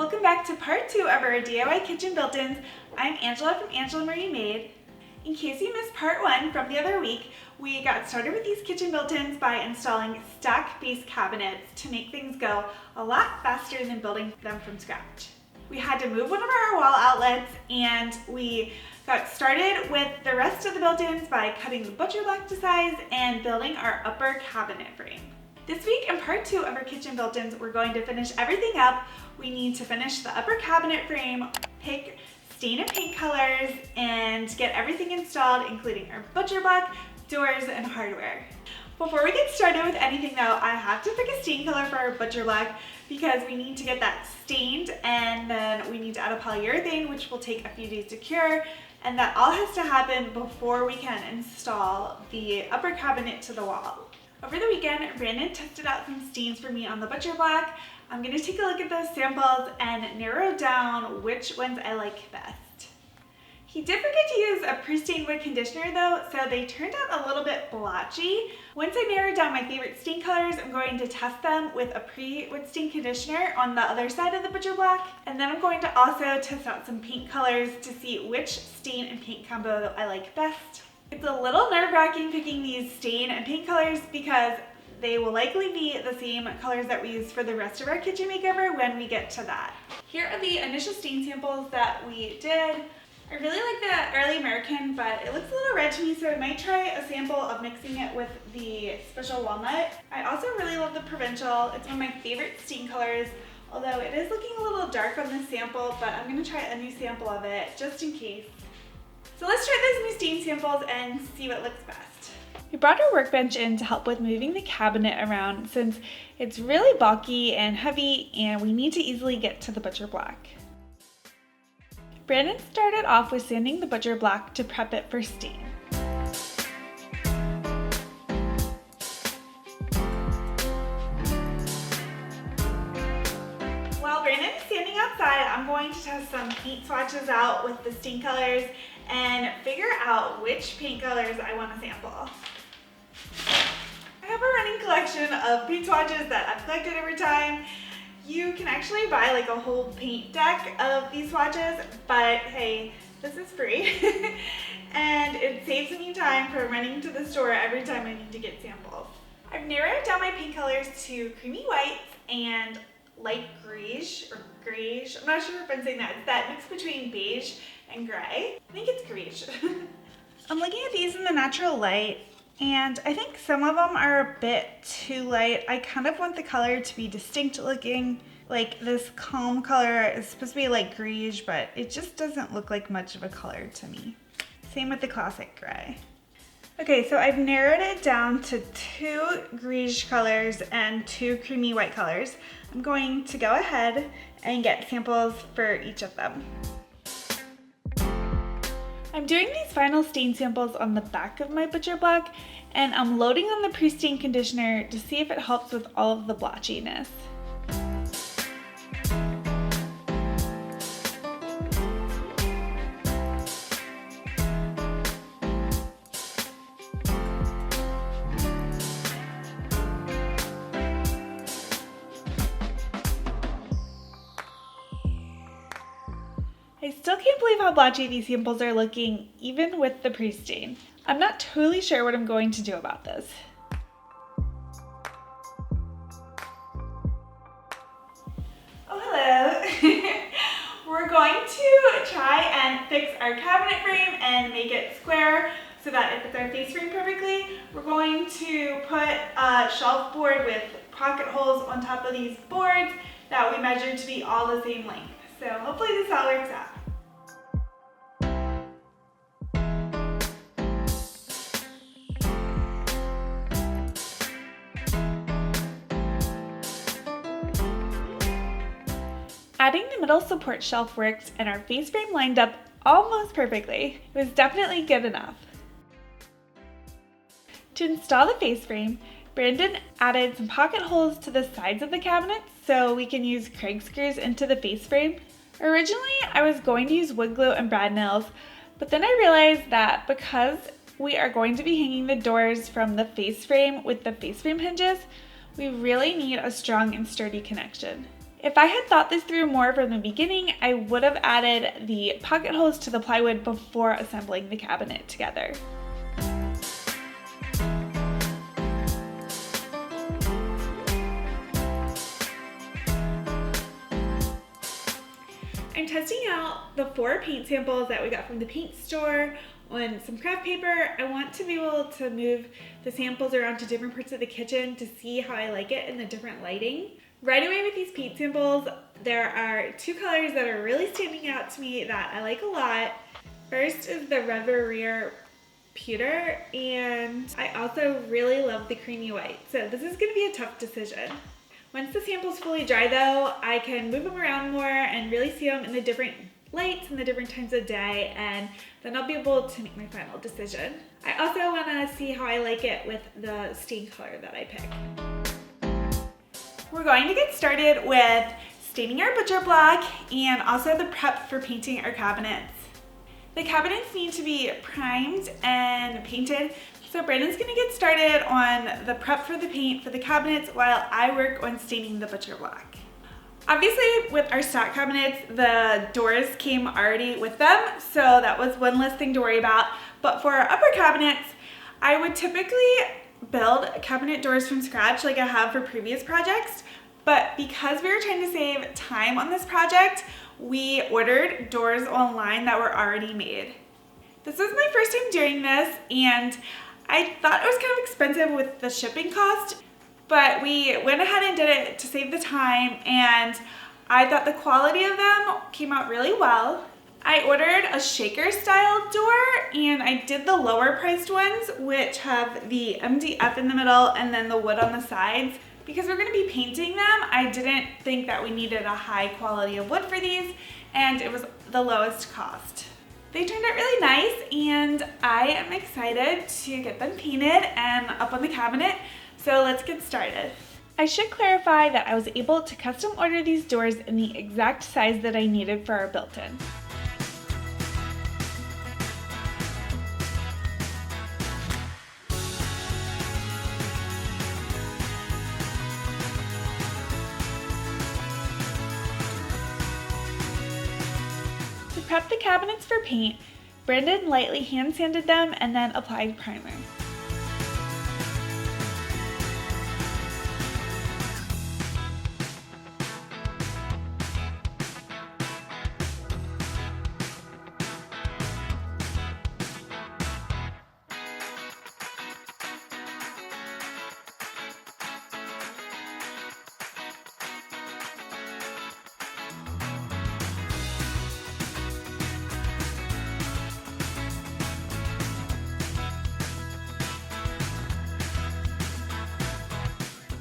Welcome back to part 2 of our DIY kitchen built-ins. I'm Angela from Angela Marie Made. In case you missed part 1 from the other week, we got started with these kitchen built-ins by installing stack base cabinets to make things go a lot faster than building them from scratch. We had to move one of our wall outlets, and we got started with the rest of the built-ins by cutting the butcher block to size and building our upper cabinet frame. This week in part 2 of our kitchen built-ins, we're going to finish everything up. We need to finish the upper cabinet frame, pick stain and paint colors, and get everything installed, including our butcher block, doors, and hardware. Before we get started with anything though, I have to pick a stain color for our butcher block because we need to get that stained, and then we need to add a polyurethane, which will take a few days to cure, and that all has to happen before we can install the upper cabinet to the wall. Over the weekend, Brandon tested out some stains for me on the butcher block. I'm going to take a look at those samples and narrow down which ones I like best. He did forget to use a pre-stained wood conditioner though, so they turned out a little bit blotchy. Once I narrowed down my favorite stain colors, I'm going to test them with a pre-wood stain conditioner on the other side of the butcher block, and then I'm going to also test out some paint colors to see which stain and paint combo I like best. It's a little nerve-wracking picking these stain and paint colors because they will likely be the same colors that we use for the rest of our kitchen makeover when we get to that. Here are the initial stain samples that we did. I really like the early American, but it looks a little red to me, so I might try a sample of mixing it with the special walnut. I also really love the provincial. It's one of my favorite stain colors, although it is looking a little dark on this sample, but I'm gonna try a new sample of it just in case. So let's try those new stain samples and see what looks best. We brought our workbench in to help with moving the cabinet around since it's really bulky and heavy and we need to easily get to the butcher block. Brandon started off with sanding the butcher block to prep it for stain. While Brandon is standing outside, I'm going to test some paint swatches out with the stain colors and figure out which paint colors I want to sample. I have a running collection of paint swatches that I've collected over time. You can actually buy like a whole paint deck of these swatches, but hey, this is free. And it saves me time from running to the store every time I need to get samples. I've narrowed down my paint colors to creamy white and light greige, or greige. I'm not sure if I'm saying that. It's that mix between beige and gray. I think it's greige. I'm looking at these in the natural light, and I think some of them are a bit too light. I kind of want the color to be distinct looking. Like this calm color is supposed to be like greige, but it just doesn't look like much of a color to me. Same with the classic gray. Okay, so I've narrowed it down to 2 greige colors and 2 creamy white colors. I'm going to go ahead and get samples for each of them. I'm doing these final stain samples on the back of my butcher block, and I'm loading on the pre-stain conditioner to see if it helps with all of the blotchiness. I still can't believe how blotchy these samples are looking, even with the pre-stain. I'm not totally sure what I'm going to do about this. Oh, hello. We're going to try and fix our cabinet frame and make it square so that it fits our face frame perfectly. We're going to put a shelf board with pocket holes on top of these boards that we measured to be all the same length. So hopefully this all works out. Adding the middle support shelf worked and our face frame lined up almost perfectly. It was definitely good enough. To install the face frame, Brandon added some pocket holes to the sides of the cabinet so we can use Kreg screws into the face frame. Originally, I was going to use wood glue and brad nails, but then I realized that because we are going to be hanging the doors from the face frame with the face frame hinges, we really need a strong and sturdy connection. If I had thought this through more from the beginning, I would have added the pocket holes to the plywood before assembling the cabinet together. I'm testing out the 4 paint samples that we got from the paint store on some craft paper. I want to be able to move the samples around to different parts of the kitchen to see how I like it in the different lighting. Right away with these paint samples, there are 2 colors that are really standing out to me that I like a lot. First is the Red Barrier Pewter, and I also really love the creamy white. So this is going to be a tough decision. Once the sample's fully dry though, I can move them around more and really see them in the different lights and the different times of day, and then I'll be able to make my final decision. I also want to see how I like it with the stain color that I pick. We're going to get started with staining our butcher block and also the prep for painting our cabinets. The cabinets need to be primed and painted, so Brandon's going to get started on the prep for the paint for the cabinets while I work on staining the butcher block. Obviously, with our stock cabinets, the doors came already with them, so that was one less thing to worry about. But for our upper cabinets, I would typically build cabinet doors from scratch like I have for previous projects, but because we were trying to save time on this project, we ordered doors online that were already made. This was my first time doing this, and I thought it was kind of expensive with the shipping cost, but we went ahead and did it to save the time, and I thought the quality of them came out really well. I ordered a shaker style door, and I did the lower priced ones, which have the MDF in the middle and then the wood on the sides. Because we're going to be painting them, I didn't think that we needed a high quality of wood for these, and it was the lowest cost. They turned out really nice, and I am excited to get them painted and up on the cabinet, so let's get started. I should clarify that I was able to custom order these doors in the exact size that I needed for our built-in. To prep the cabinets for paint, Brandon lightly hand sanded them and then applied primer.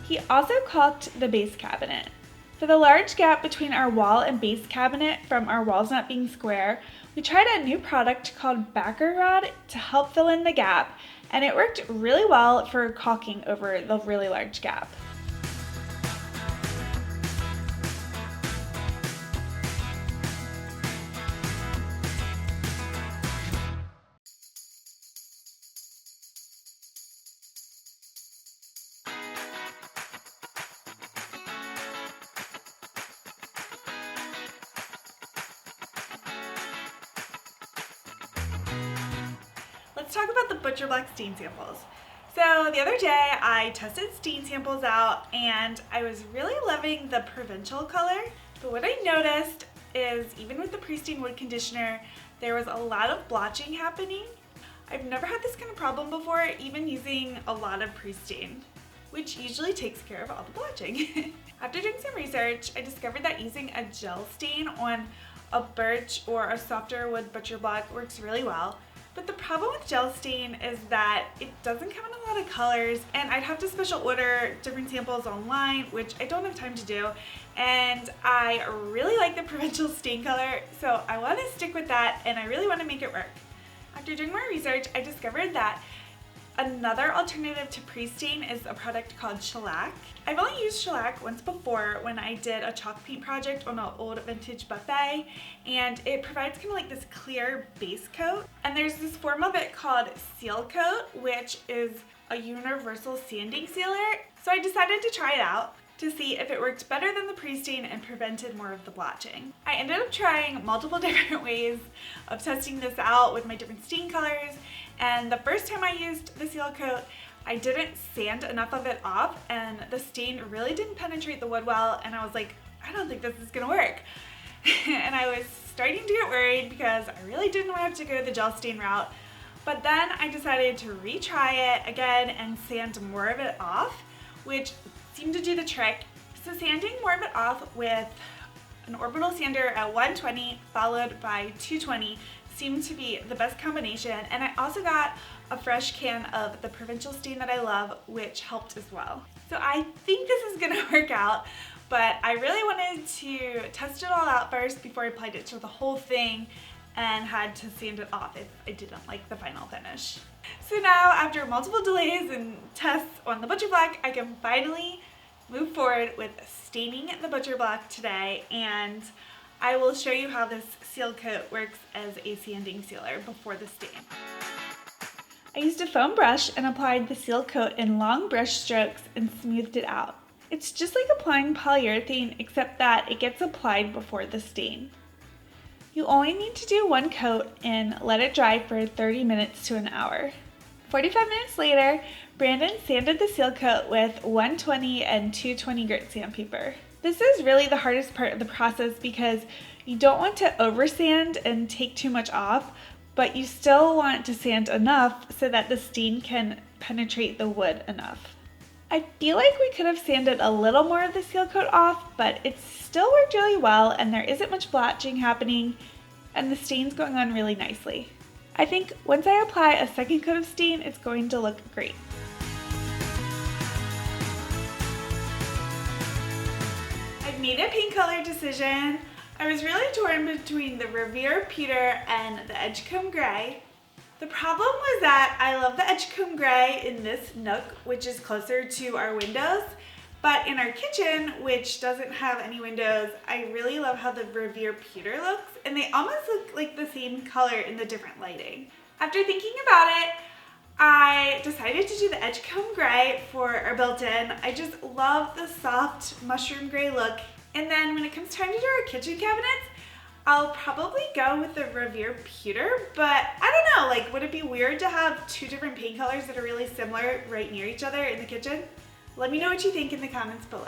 He also caulked the base cabinet. For the large gap between our wall and base cabinet from our walls not being square, we tried a new product called backer rod to help fill in the gap, and it worked really well for caulking over the really large gap. Let's talk about the butcher block stain samples. So the other day I tested stain samples out and I was really loving the provincial color. But what I noticed is even with the pre-stained wood conditioner, there was a lot of blotching happening. I've never had this kind of problem before, even using a lot of pre-stain, which usually takes care of all the blotching. After doing some research, I discovered that using a gel stain on a birch or a softer wood butcher block works really well. But the problem with gel stain is that it doesn't come in a lot of colors, and I'd have to special order different samples online, which I don't have time to do. And I really like the provincial stain color, so I want to stick with that, and I really want to make it work. After doing more research, I discovered that another alternative to pre-stain is a product called shellac. I've only used shellac once before when I did a chalk paint project on an old vintage buffet, and it provides kind of like this clear base coat. And there's this form of it called seal coat, which is a universal sanding sealer. So I decided to try it out. to see if it worked better than the pre-stain and prevented more of the blotching. I ended up trying multiple different ways of testing this out with my different stain colors, and the first time I used the seal coat, I didn't sand enough of it off and the stain really didn't penetrate the wood well, and I was like, I don't think this is gonna work. And I was starting to get worried because I really didn't want to have to go the gel stain route. But then I decided to retry it again and sand more of it off, which seemed to do the trick. So sanding more of it off with an orbital sander at 120 followed by 220 seemed to be the best combination, and I also got a fresh can of the provincial stain that I love, which helped as well. So I think this is gonna work out, but I really wanted to test it all out first before I applied it to the whole thing and had to sand it off if I didn't like the final finish. So now, after multiple delays and tests on the butcher block, I can finally move forward with staining the butcher block today, and I will show you how this seal coat works as a sanding sealer before the stain. I used a foam brush and applied the seal coat in long brush strokes and smoothed it out. It's just like applying polyurethane, except that it gets applied before the stain. You only need to do one coat and let it dry for 30 minutes to an hour. 45 minutes later, Brandon sanded the seal coat with 120 and 220 grit sandpaper. This is really the hardest part of the process because you don't want to over sand and take too much off, but you still want to sand enough so that the stain can penetrate the wood enough. I feel like we could have sanded a little more of the seal coat off, but it still worked really well and there isn't much blotching happening and the stain's going on really nicely. I think once I apply a second coat of stain, it's going to look great. I've made a paint color decision. I was really torn between the Revere Pewter and the Edgecombe Gray. The problem was that I love the Edgecombe Gray in this nook, which is closer to our windows, but in our kitchen, which doesn't have any windows, I really love how the Revere Pewter looks, and they almost look like the same color in the different lighting. After thinking about it, I decided to do the Edgecombe Gray for our built-in. I just love the soft mushroom gray look, and then when it comes time to do our kitchen cabinets, I'll probably go with the Revere Pewter, but I don't know, like, would it be weird to have two different paint colors that are really similar right near each other in the kitchen? Let me know what you think in the comments below.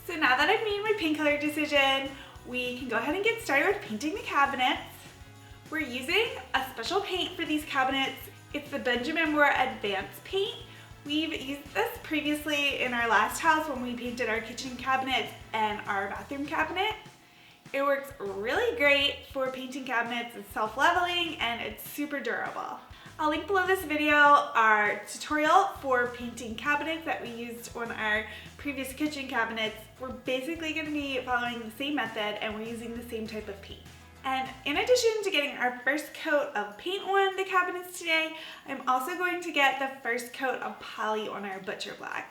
So now that I've made my paint color decision, we can go ahead and get started with painting the cabinets. We're using a special paint for these cabinets. It's the Benjamin Moore Advanced Paint. We've used this previously in our last house when we painted our kitchen cabinet and our bathroom cabinet. It works really great for painting cabinets. It's self-leveling and it's super durable. I'll link below this video our tutorial for painting cabinets that we used on our previous kitchen cabinets. We're basically going to be following the same method and we're using the same type of paint. And in addition to getting our first coat of paint on the cabinets today, I'm also going to get the first coat of poly on our butcher block.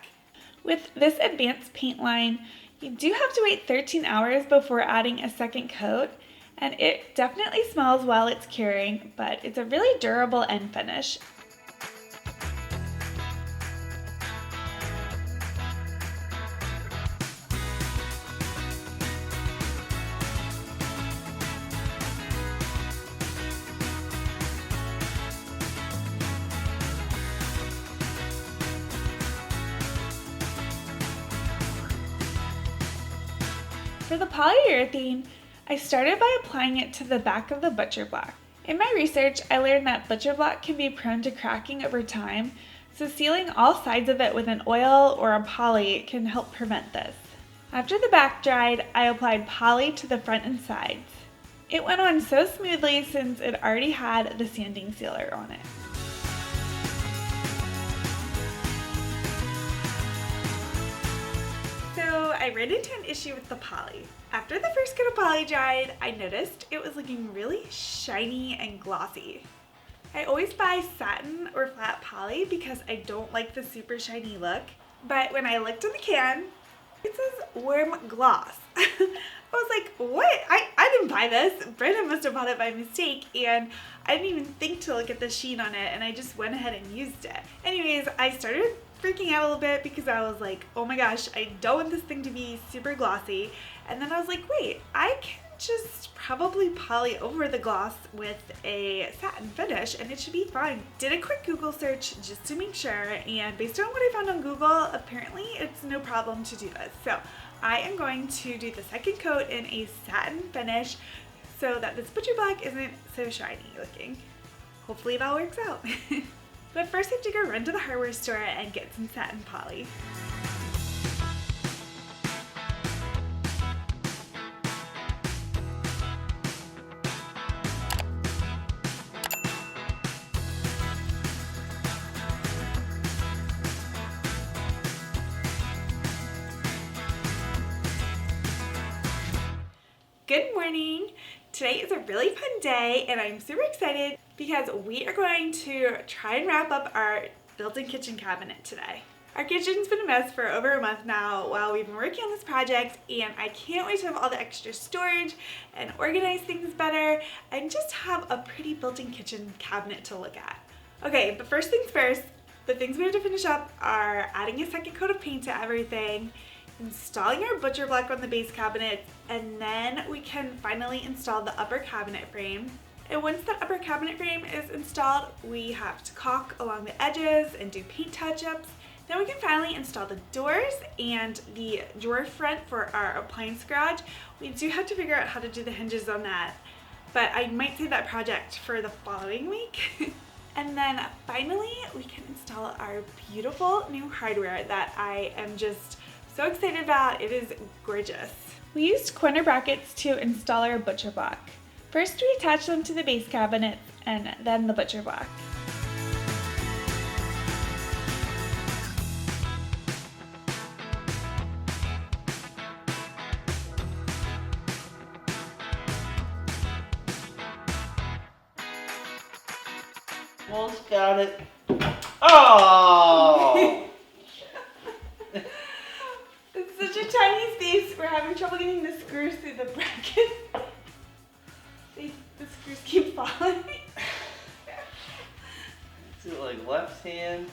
With this advanced paint line, you do have to wait 13 hours before adding a second coat, and it definitely smells while it's curing, but it's a really durable end finish. For the polyurethane, I started by applying it to the back of the butcher block. In my research, I learned that butcher block can be prone to cracking over time, so sealing all sides of it with an oil or a poly can help prevent this. After the back dried, I applied poly to the front and sides. It went on so smoothly since it already had the sanding sealer on it. So I ran into an issue with the poly. After the first coat of poly dried, I noticed it was looking really shiny and glossy. I always buy satin or flat poly because I don't like the super shiny look, but when I looked in the can, it says warm gloss. I was like, what? I didn't buy this. Brandon must have bought it by mistake, and I didn't even think to look at the sheen on it, and I just went ahead and used it. Anyways, I started freaking out a little bit because I was like, oh my gosh, I don't want this thing to be super glossy. And then I was like, wait, I can just probably poly over the gloss with a satin finish and it should be fine. Did a quick Google search just to make sure, and based on what I found on Google, apparently it's no problem to do this. So I am going to do the second coat in a satin finish so that this butcher block isn't so shiny looking. Hopefully it all works out. But first I have to go run to the hardware store and get some satin poly. Good morning! Today is a really fun day and I'm super excited because we are going to try and wrap up our built-in kitchen cabinet today. Our kitchen's been a mess for over a month now while we've been working on this project, and I can't wait to have all the extra storage and organize things better and just have a pretty built-in kitchen cabinet to look at. Okay, but first things first, the things we have to finish up are adding a second coat of paint to everything, installing our butcher block on the base cabinet, and then we can finally install the upper cabinet frame. And once the upper cabinet frame is installed, we have to caulk along the edges and do paint touch-ups. Then we can finally install the doors and the drawer front for our appliance garage. We do have to figure out how to do the hinges on that, but I might save that project for the following week. And then finally, we can install our beautiful new hardware that I am just so excited about. It is gorgeous. We used corner brackets to install our butcher block. First we attach them to the base cabinet and then the butcher block. Almost got it. Oh! It's such a tiny space, we're having trouble getting the screws through the bracket. The screws keep falling. Do it like left hand.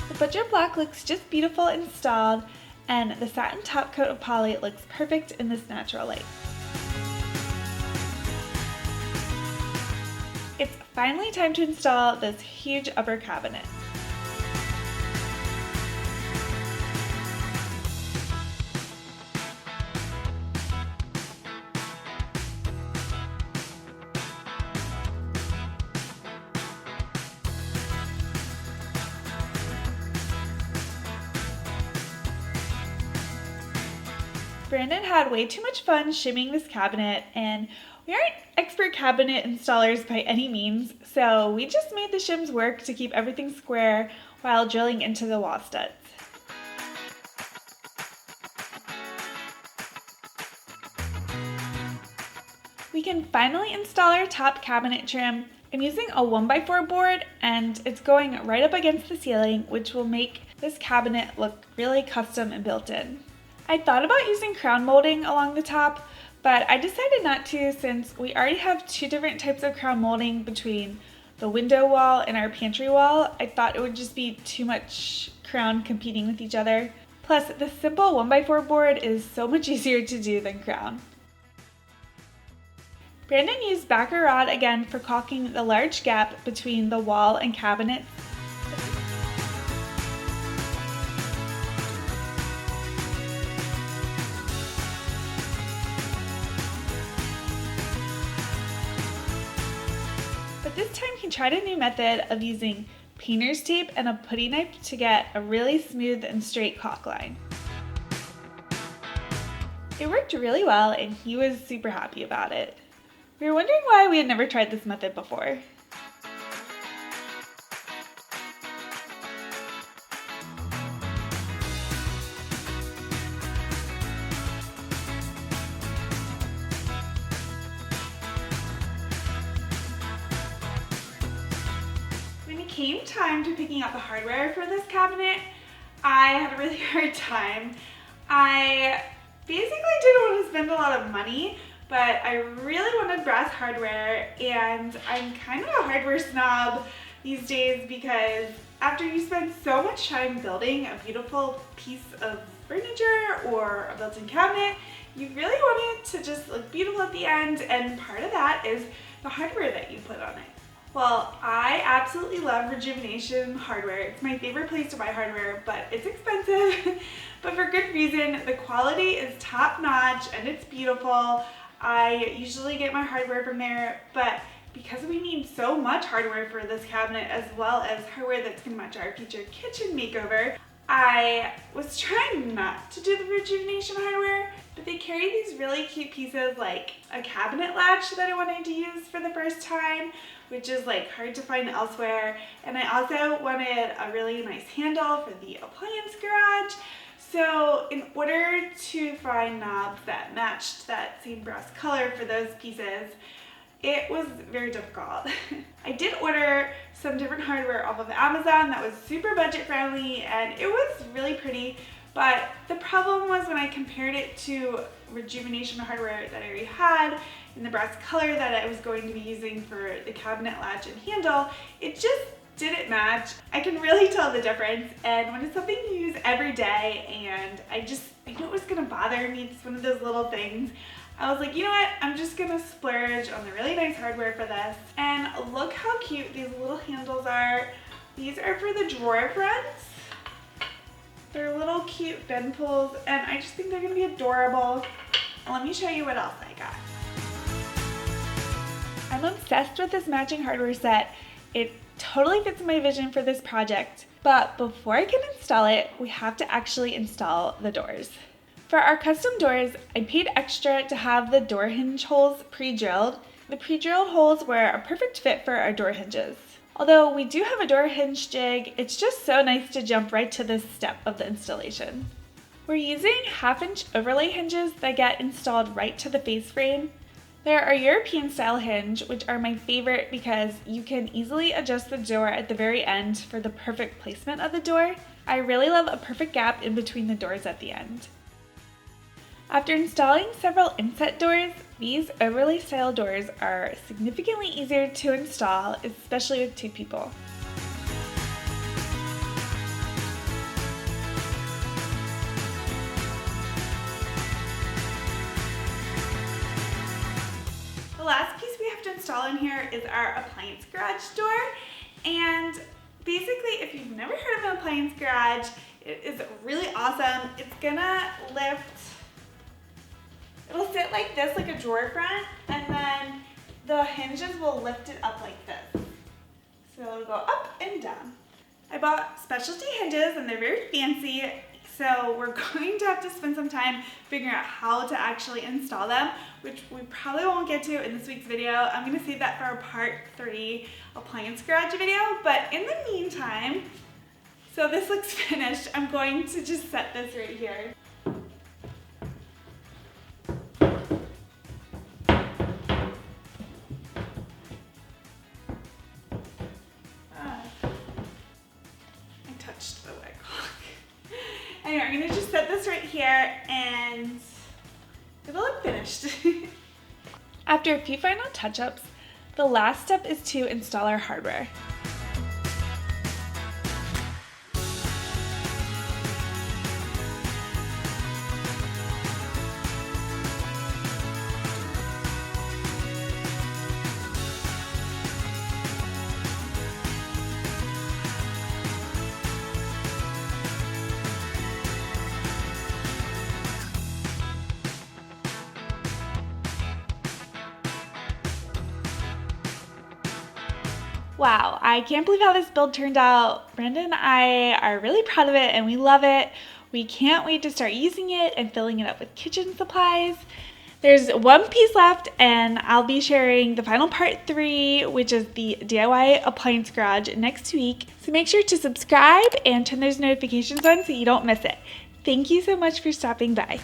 The butcher block looks just beautiful installed, and the satin top coat of poly looks perfect in this natural light. It's finally time to install this huge upper cabinet. Brandon had way too much fun shimming this cabinet, and we aren't expert cabinet installers by any means, so we just made the shims work to keep everything square while drilling into the wall studs. We can finally install our top cabinet trim. I'm using a 1x4 board and it's going right up against the ceiling, which will make this cabinet look really custom and built in. I thought about using crown molding along the top, but I decided not to since we already have two different types of crown molding between the window wall and our pantry wall. I thought it would just be too much crown competing with each other. Plus, the simple 1x4 board is so much easier to do than crown. Brandon used backer rod again for caulking the large gap between the wall and cabinets. But this time he tried a new method of using painter's tape and a putty knife to get a really smooth and straight caulk line. It worked really well and he was super happy about it. We were wondering why we had never tried this method before. When it came time to picking out the hardware for this cabinet, I had a really hard time. I basically didn't want to spend a lot of money, but I really wanted brass hardware, and I'm kind of a hardware snob these days because after you spend so much time building a beautiful piece of furniture or a built-in cabinet, you really want it to just look beautiful at the end, and part of that is the hardware that you put on it. Well, I absolutely love Rejuvenation hardware. It's my favorite place to buy hardware, but it's expensive, but for good reason. The quality is top-notch and it's beautiful. I usually get my hardware from there, but because we need so much hardware for this cabinet as well as hardware that's going to match our future kitchen makeover, I was trying not to do the Rejuvenation hardware, but they carry these really cute pieces like a cabinet latch that I wanted to use for the first time, which is like hard to find elsewhere. And I also wanted a really nice handle for the appliance garage. So in order to find knobs that matched that same brass color for those pieces, it was very difficult. I did order some different hardware off of Amazon that was super budget friendly, and it was really pretty, but the problem was when I compared it to Rejuvenation hardware that I already had in the brass color that I was going to be using for the cabinet latch and handle, it just didn't match. I can really tell the difference, and when it's something you use every day and I knew it was gonna bother me, it's one of those little things, I was like, you know what, I'm just gonna splurge on the really nice hardware for this. And look how cute these little handles are. These are for the drawer fronts. They're little cute bend pulls, and I just think they're gonna be adorable. And let me show you what else I got. I'm obsessed with this matching hardware set. It totally fits my vision for this project, but before I can install it, we have to actually install the doors. For our custom doors, I paid extra to have the door hinge holes pre-drilled. The pre-drilled holes were a perfect fit for our door hinges. Although we do have a door hinge jig, it's just so nice to jump right to this step of the installation. We're using 1/2-inch overlay hinges that get installed right to the face frame. There are European style hinge, which are my favorite because you can easily adjust the door at the very end for the perfect placement of the door. I really love a perfect gap in between the doors at the end. After installing several inset doors, these overlay style doors are significantly easier to install, especially with 2 people. The last piece we have to install in here is our appliance garage door. And basically, if you've never heard of an appliance garage, it is really awesome. It's gonna lift. It'll sit like this, like a drawer front, and then the hinges will lift it up like this. So it'll go up and down. I bought specialty hinges and they're very fancy, so we're going to have to spend some time figuring out how to actually install them, which we probably won't get to in this week's video. I'm gonna save that for our part 3 appliance garage video, but in the meantime, so this looks finished, I'm going to just set this right here. Anyway, I'm gonna just set this right here and it'll look finished. After a few final touch-ups, the last step is to install our hardware. Wow, I can't believe how this build turned out. Brenda and I are really proud of it and we love it. We can't wait to start using it and filling it up with kitchen supplies. There's one piece left and I'll be sharing the final part 3, which is the DIY appliance garage, next week. So make sure to subscribe and turn those notifications on so you don't miss it. Thank you so much for stopping by.